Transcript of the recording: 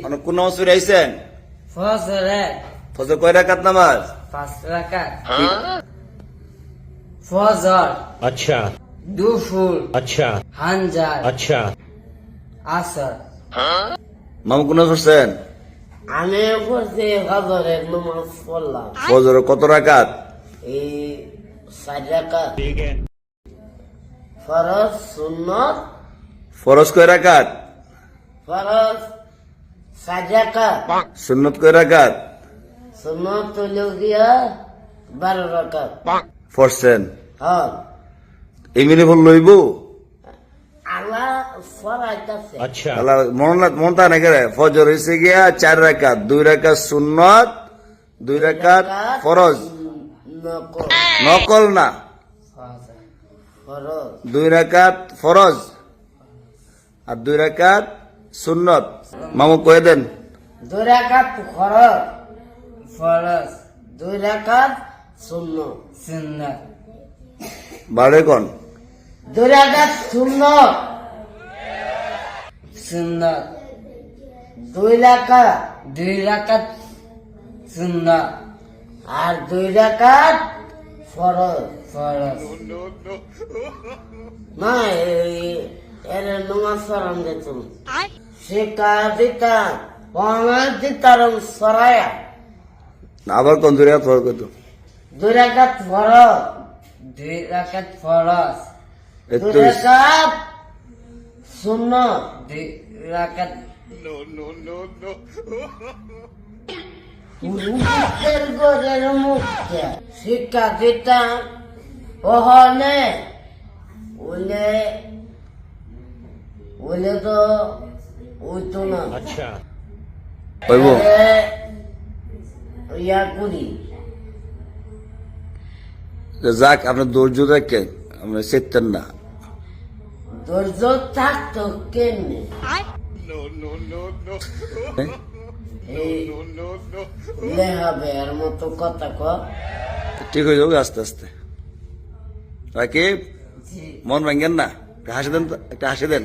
অনেক কোন নামাজ পড়ে আইছেন? ফজরে ফজর কয় রাকাত নামাজ? 5 রাকাত। ফজর, अच्छा দুপুর, अच्छा হানজার, अच्छा আসর। মামু কোন পড়ছেন? আমি পড়ছি ফজরের নামাজ পড়লাম ফজর কত রাকাত? এই 4 রাকাত। ठीक है ফরজ, সুন্নত। ফরজ কয় রাকাত? ফরজ 4 রাকাত, সুন্নত কয় রাকাত? সুন্নত হলো গিয়া 12 রাকাত। পড়ছেন হ্যাঁ, এমনি ভুল লইব? আল্লাহ ফরাইতাছে। अच्छा আল্লাহ মন তা নাকি রে? ফজর হয়েছে গিয়া 4 রাকাত, 2 রাকাত সুন্নত, 2 রাকাত ফরজ। নকল নকল না, ফরজ। 2 রাকাত ফরজ আর 2 রাকাত সুন্নত। মামু কয়ে দেন। 2 রাকাত ফরজ, ফরজ। 2 রাকাত সুন্নত, সুন্নত। বাড়ে কোন? 2 রাকাত সুন্নত, সুন্নত। 2 রাকাত, 2 রাকাত সুন্নত আর 2 রাকাত ফরজ, ফরজ। মা এর নামাজ পড়ান দিতুম শিক্ষা দিতা পড়ান দিতারম সরায়া। আবার কোন 2 রাকাত ফরজ কত? 2 রাকাত ফরজ, 2 রাকাত ফরজ। 2 রাকাত সুন্নত, 2 রাকাত। পুরুষের ঘরের মুখে শিক্ষা দিতাম ওহনে ওলে ওলে তো ওইতো না। अच्छा কইব ইয়া করি যাক, আপনার ধৈর্য দেখেন, আমরা চেতেন না। ধৈর্য থাকতো কেমনে? লেহাবে এর মতো কথা ক। ঠিক হয়ে যাবে আস্তে আস্তে। রাকিব, মন ভাঙেন না, একটা হাসি দেন তো, একটা হাসি দেন।